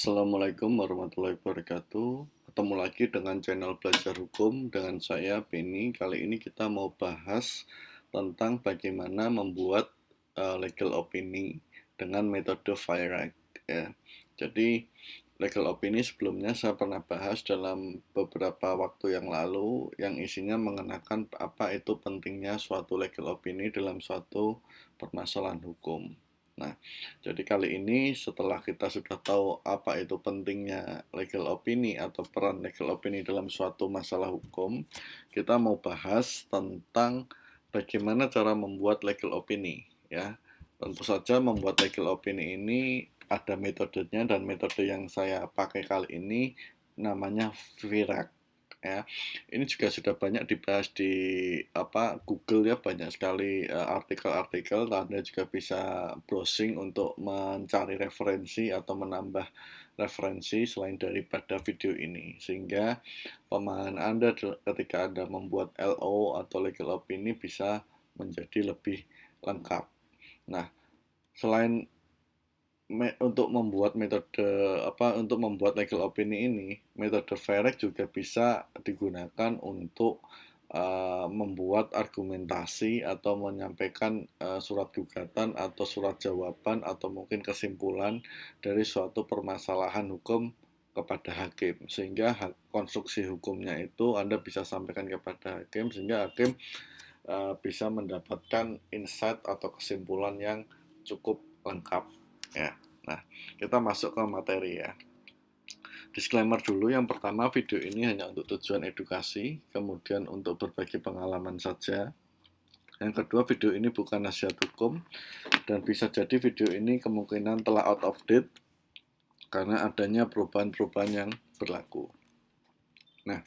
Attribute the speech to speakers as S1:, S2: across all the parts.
S1: Assalamualaikum warahmatullahi wabarakatuh. Ketemu lagi dengan channel Belajar Hukum dengan saya Beni. Kali ini kita mau bahas tentang bagaimana membuat legal opinion dengan metode FIRAC ya. Jadi legal opinion sebelumnya saya pernah bahas dalam beberapa waktu yang lalu yang isinya mengenakan apa itu pentingnya suatu legal opinion dalam suatu permasalahan hukum. Nah, jadi kali ini setelah kita sudah tahu apa itu pentingnya legal opinion atau peran legal opinion dalam suatu masalah hukum, kita mau bahas tentang bagaimana cara membuat legal opinion ya. Tentu saja membuat legal opinion ini ada metodenya, dan metode yang saya pakai kali ini namanya VIRAC ya. Ini juga sudah banyak dibahas di Google ya, banyak sekali artikel-artikel. Anda juga bisa browsing untuk mencari referensi atau menambah referensi selain daripada video ini, sehingga pemahaman Anda ketika Anda membuat LO atau legal opinion bisa menjadi lebih lengkap. Nah, selain untuk membuat untuk membuat legal opinion ini, metode VEREC juga bisa digunakan untuk membuat argumentasi atau menyampaikan surat gugatan atau surat jawaban atau mungkin kesimpulan dari suatu permasalahan hukum kepada hakim, sehingga konstruksi hukumnya itu Anda bisa sampaikan kepada hakim, sehingga hakim bisa mendapatkan insight atau kesimpulan yang cukup lengkap ya. Nah, kita masuk ke materi ya. Disclaimer dulu, yang pertama, video ini hanya untuk tujuan edukasi, kemudian untuk berbagi pengalaman saja. Yang kedua, video ini bukan nasihat hukum, dan bisa jadi video ini kemungkinan telah out of date karena adanya perubahan-perubahan yang berlaku. Nah,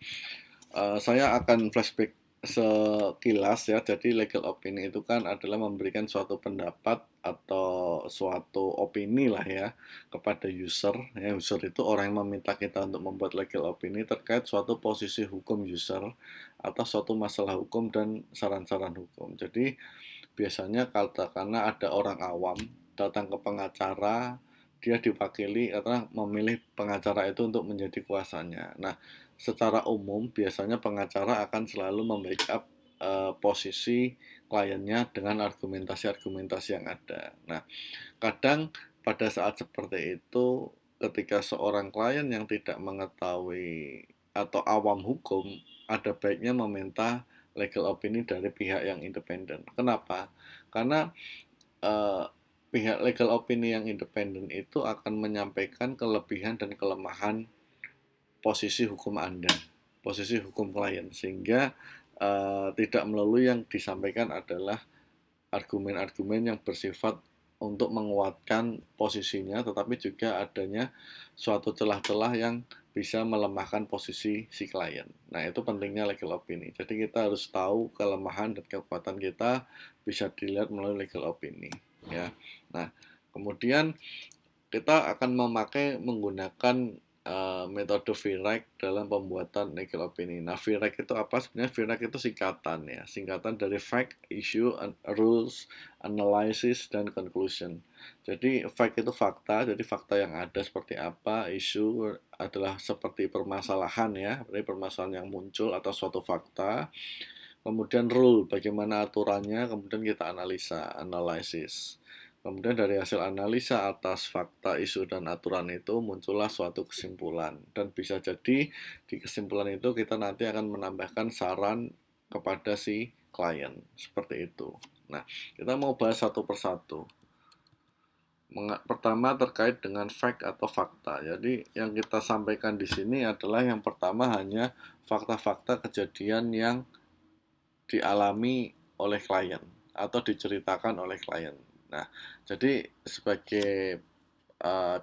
S1: saya akan flashback sekilas ya. Jadi legal opinion itu kan adalah memberikan suatu pendapat atau suatu opini lah ya kepada user ya. User itu orang yang meminta kita untuk membuat legal opinion terkait suatu posisi hukum user atau suatu masalah hukum dan saran-saran hukum. Jadi biasanya karena ada orang awam datang ke pengacara, dia diwakili karena memilih pengacara itu untuk menjadi kuasanya. Nah, secara umum biasanya pengacara akan selalu membackup posisi kliennya dengan argumentasi-argumentasi yang ada. Nah, kadang pada saat seperti itu, ketika seorang klien yang tidak mengetahui atau awam hukum, ada baiknya meminta legal opinion dari pihak yang independen. Kenapa? Karena eh, pihak legal opinion yang independen itu akan menyampaikan kelebihan dan kelemahan posisi hukum Anda, posisi hukum klien, sehingga tidak melulu yang disampaikan adalah argumen-argumen yang bersifat untuk menguatkan posisinya, tetapi juga adanya suatu celah-celah yang bisa melemahkan posisi si klien. Nah, itu pentingnya legal opinion. Jadi kita harus tahu kelemahan dan kekuatan kita bisa dilihat melalui legal opinion ya. Nah, kemudian kita akan menggunakan metode VIRAC dalam pembuatan legal opinion. Nah, VIRAC itu apa? Sebenarnya VIRAC itu singkatan ya, singkatan dari Fact, Issue, Rules, Analysis, dan Conclusion. Jadi fact itu fakta, jadi fakta yang ada seperti apa. Issue adalah seperti permasalahan ya, berarti permasalahan yang muncul atau suatu fakta. Kemudian rule, bagaimana aturannya, kemudian kita analisis. Kemudian dari hasil analisa atas fakta, isu, dan aturan itu muncullah suatu kesimpulan. Dan bisa jadi di kesimpulan itu kita nanti akan menambahkan saran kepada si klien. Seperti itu. Nah, kita mau bahas satu persatu. Pertama terkait dengan fact atau fakta. Jadi yang kita sampaikan di sini adalah yang pertama hanya fakta-fakta kejadian yang dialami oleh klien atau diceritakan oleh klien. Nah, jadi sebagai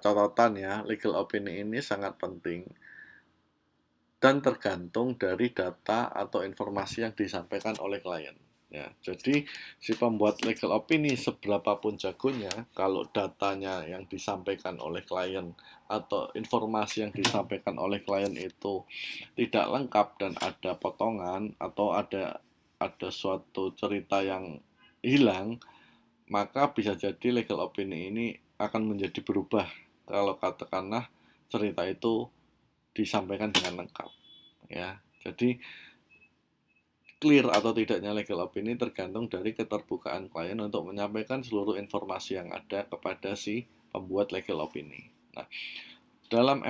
S1: catatan ya, legal opinion ini sangat penting dan tergantung dari data atau informasi yang disampaikan oleh klien. Ya, jadi si pembuat legal opinion seberapapun jagonya, kalau datanya yang disampaikan oleh klien atau informasi yang disampaikan oleh klien itu tidak lengkap dan ada potongan atau ada suatu cerita yang hilang, maka bisa jadi legal opinion ini akan menjadi berubah. Kalau katakanlah cerita itu disampaikan dengan lengkap, ya. Jadi clear atau tidaknya legal opinion tergantung dari keterbukaan klien untuk menyampaikan seluruh informasi yang ada kepada si pembuat legal opinion. Nah, dalam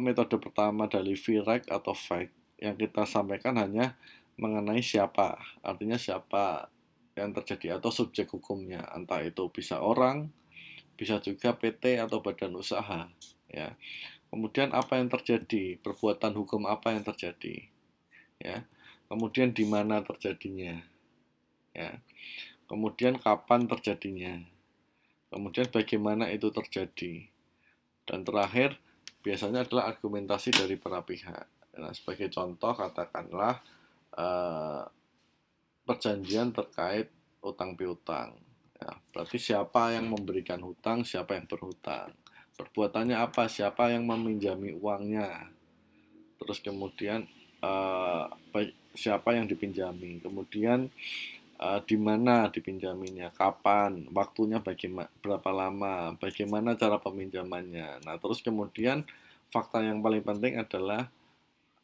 S1: metode pertama dari VREC atau fact yang kita sampaikan hanya mengenai siapa, artinya siapa yang terjadi atau subjek hukumnya, entah itu bisa orang, bisa juga PT atau badan usaha, ya. Kemudian apa yang terjadi, perbuatan hukum apa yang terjadi, ya. Kemudian di mana terjadinya, ya. Kemudian kapan terjadinya, kemudian bagaimana itu terjadi, dan terakhir biasanya adalah argumentasi dari para pihak. Nah, sebagai contoh katakanlah perjanjian terkait utang piutang. Ya, berarti siapa yang memberikan hutang, siapa yang berhutang. Perbuatannya apa, siapa yang meminjami uangnya. Terus kemudian siapa yang dipinjami. Kemudian di mana dipinjaminya, kapan, waktunya berapa lama, bagaimana cara peminjamannya. Nah, terus kemudian fakta yang paling penting adalah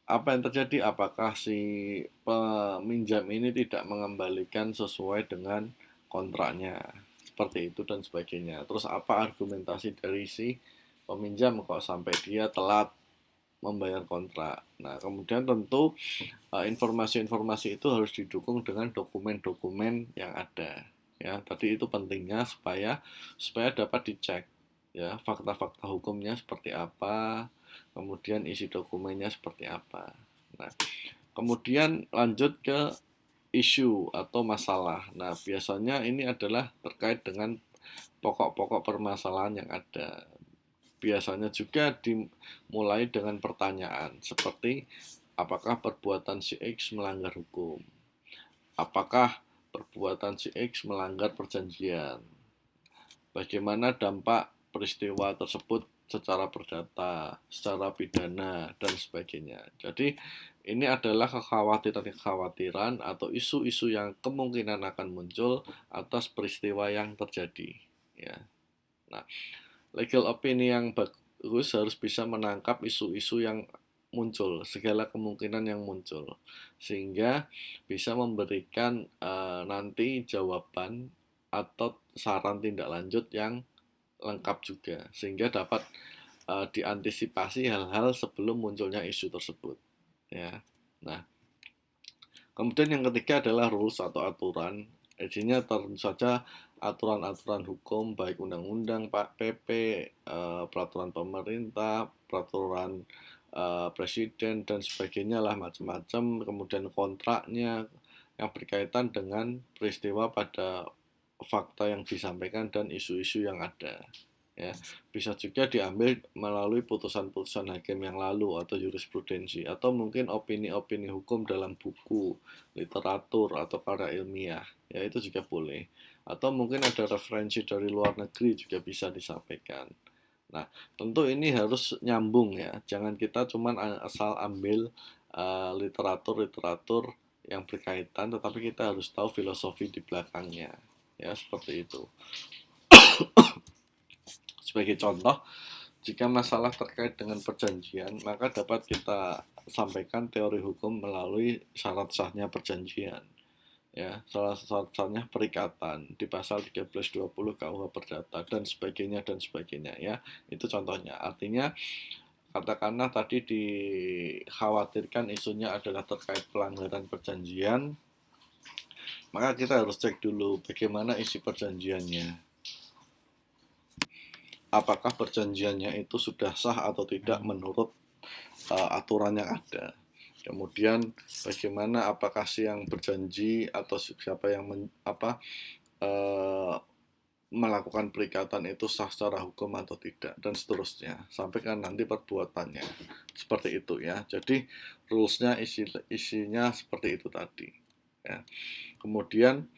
S1: apa yang terjadi, apakah si peminjam ini tidak mengembalikan sesuai dengan kontraknya, seperti itu dan sebagainya. Terus apa argumentasi dari si peminjam kok sampai dia telat membayar kontrak. Nah, kemudian tentu informasi-informasi itu harus didukung dengan dokumen-dokumen yang ada. Ya, tadi itu pentingnya supaya dapat dicek, ya, fakta-fakta hukumnya seperti apa, kemudian isi dokumennya seperti apa. Nah, kemudian lanjut ke isu atau masalah. Nah, biasanya ini adalah terkait dengan pokok-pokok permasalahan yang ada. Biasanya juga dimulai dengan pertanyaan seperti apakah perbuatan si X melanggar hukum? Apakah perbuatan si X melanggar perjanjian? Bagaimana dampak peristiwa tersebut secara perdata, secara pidana, dan sebagainya. Jadi ini adalah kekhawatiran-kekhawatiran atau isu-isu yang kemungkinan akan muncul atas peristiwa yang terjadi. Ya. Nah, legal opinion yang bagus harus bisa menangkap isu-isu yang muncul, segala kemungkinan yang muncul, sehingga bisa memberikan nanti jawaban atau saran tindak lanjut yang lengkap juga, sehingga dapat diantisipasi hal-hal sebelum munculnya isu tersebut. Ya, nah, kemudian yang ketiga adalah rules atau aturan. Isinya tentu saja aturan-aturan hukum, baik undang-undang, PP, peraturan pemerintah, peraturan presiden dan sebagainya lah, macam-macam. Kemudian kontraknya yang berkaitan dengan peristiwa pada fakta yang disampaikan dan isu-isu yang ada. Ya, bisa juga diambil melalui putusan-putusan hakim yang lalu atau jurisprudensi, atau mungkin opini-opini hukum dalam buku, literatur, atau karya ilmiah. Ya, itu juga boleh. Atau mungkin ada referensi dari luar negeri juga bisa disampaikan. Nah, tentu ini harus nyambung ya. Jangan kita cuma asal ambil literatur-literatur yang berkaitan, tetapi kita harus tahu filosofi di belakangnya. Ya, seperti itu. Sebagai contoh, jika masalah terkait dengan perjanjian, maka dapat kita sampaikan teori hukum melalui syarat sahnya perjanjian. Ya, salah satunya perikatan di pasal 1320 KUH Perdata dan sebagainya ya. Itu contohnya. Artinya katakanlah tadi dikhawatirkan isunya adalah terkait pelanggaran perjanjian, maka kita harus cek dulu bagaimana isi perjanjiannya. Apakah perjanjiannya itu sudah sah atau tidak menurut aturan yang ada. Kemudian bagaimana apakah si yang berjanji atau siapa yang melakukan perikatan itu sah secara hukum atau tidak, dan seterusnya sampai kan nanti perbuatannya seperti itu ya. Jadi rulesnya isinya seperti itu tadi ya. Kemudian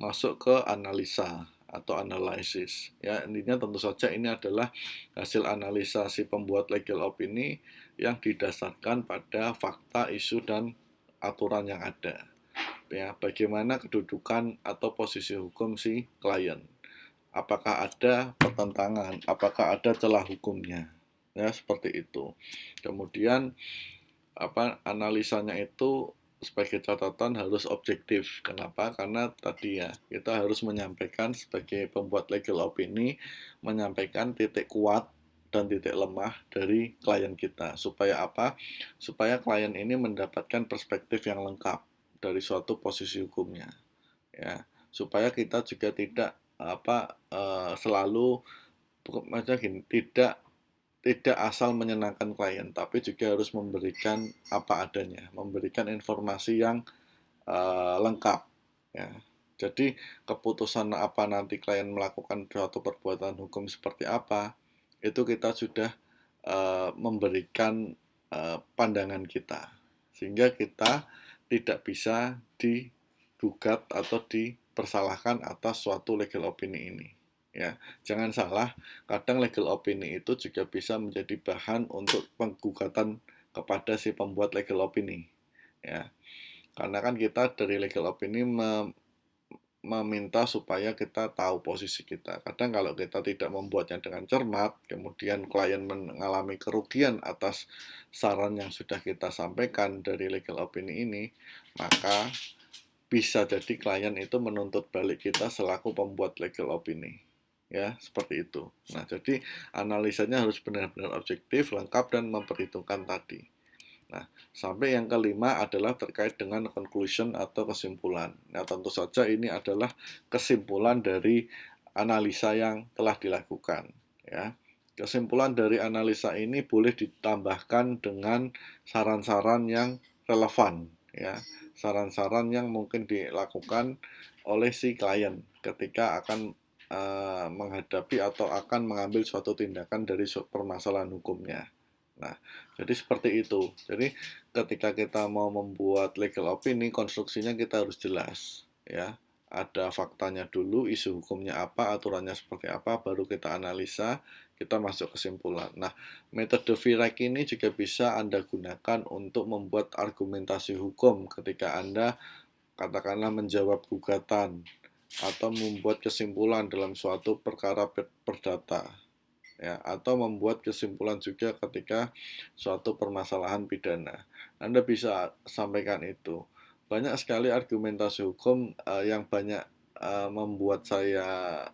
S1: masuk ke analisa atau analisis ya. Intinya tentu saja ini adalah hasil analisa si pembuat legal opini yang didasarkan pada fakta, isu, dan aturan yang ada ya. Bagaimana kedudukan atau posisi hukum si klien, apakah ada pertentangan, apakah ada celah hukumnya. Ya, seperti itu. Kemudian analisanya itu sebagai catatan harus objektif. Kenapa? Karena tadi ya, kita harus menyampaikan sebagai pembuat legal opini, menyampaikan titik kuat dan titik lemah dari klien kita. Supaya apa? Supaya klien ini mendapatkan perspektif yang lengkap dari suatu posisi hukumnya. Ya, supaya kita juga tidak selalu macam gini, tidak asal menyenangkan klien, tapi juga harus memberikan apa adanya, memberikan informasi yang lengkap. Ya. Jadi keputusan apa nanti klien melakukan suatu perbuatan hukum seperti apa, itu kita sudah memberikan pandangan kita, sehingga kita tidak bisa digugat atau dipersalahkan atas suatu legal opini ini. Ya, jangan salah, kadang legal opini itu juga bisa menjadi bahan untuk penggugatan kepada si pembuat legal opini. Ya, karena kan kita dari legal opini meminta supaya kita tahu posisi kita. Kadang kalau kita tidak membuatnya dengan cermat, kemudian klien mengalami kerugian atas saran yang sudah kita sampaikan dari legal opini ini, maka bisa jadi klien itu menuntut balik kita selaku pembuat legal opini. Ya, seperti itu. Nah, jadi analisanya harus benar-benar objektif, lengkap, dan memperhitungkan tadi. Nah, sampai yang kelima adalah terkait dengan conclusion atau kesimpulan. Nah, tentu saja ini adalah kesimpulan dari analisa yang telah dilakukan. Ya, kesimpulan dari analisa ini boleh ditambahkan dengan saran-saran yang relevan. Ya, saran-saran yang mungkin dilakukan oleh si klien ketika akan menghadapi atau akan mengambil suatu tindakan dari permasalahan hukumnya. Nah, jadi seperti itu. Jadi ketika kita mau membuat legal opini, konstruksinya kita harus jelas, ya. Ada faktanya dulu, isu hukumnya apa, aturannya seperti apa, baru kita analisa, kita masuk kesimpulan. Nah, metode VREC ini juga bisa Anda gunakan untuk membuat argumentasi hukum ketika Anda katakanlah menjawab gugatan atau membuat kesimpulan dalam suatu perkara perdata, ya, atau membuat kesimpulan juga ketika suatu permasalahan pidana. Anda bisa sampaikan itu. Banyak sekali argumentasi hukum yang banyak membuat saya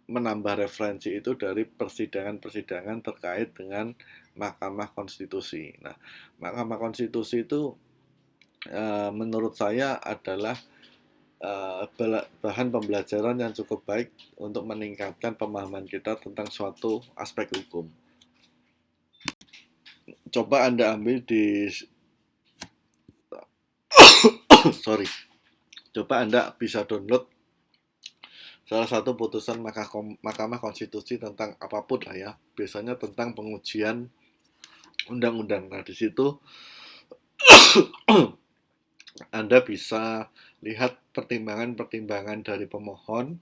S1: menambah referensi itu dari persidangan-persidangan terkait dengan Mahkamah Konstitusi. Nah, Mahkamah Konstitusi itu menurut saya adalah bahan pembelajaran yang cukup baik untuk meningkatkan pemahaman kita tentang suatu aspek hukum. Coba Anda ambil di sorry. Coba Anda bisa download salah satu putusan Mahkamah Konstitusi tentang apapun lah ya. Biasanya tentang pengujian undang-undang. Nah, di situ Anda bisa lihat pertimbangan-pertimbangan dari pemohon.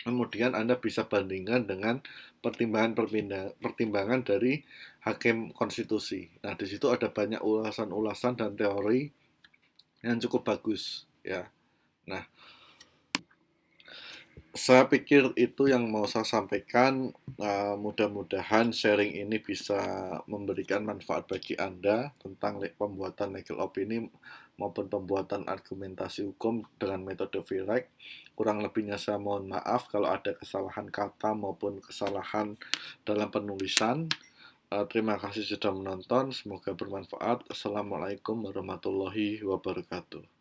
S1: Kemudian Anda bisa bandingkan dengan pertimbangan dari hakim konstitusi. Nah, di situ ada banyak ulasan-ulasan dan teori yang cukup bagus, ya. Nah, saya pikir itu yang mau saya sampaikan. Mudah-mudahan sharing ini bisa memberikan manfaat bagi Anda tentang pembuatan legal opini maupun pembuatan argumentasi hukum dengan metode VREC. Kurang lebihnya saya mohon maaf kalau ada kesalahan kata maupun kesalahan dalam penulisan. Terima kasih sudah menonton, semoga bermanfaat. Assalamualaikum warahmatullahi wabarakatuh.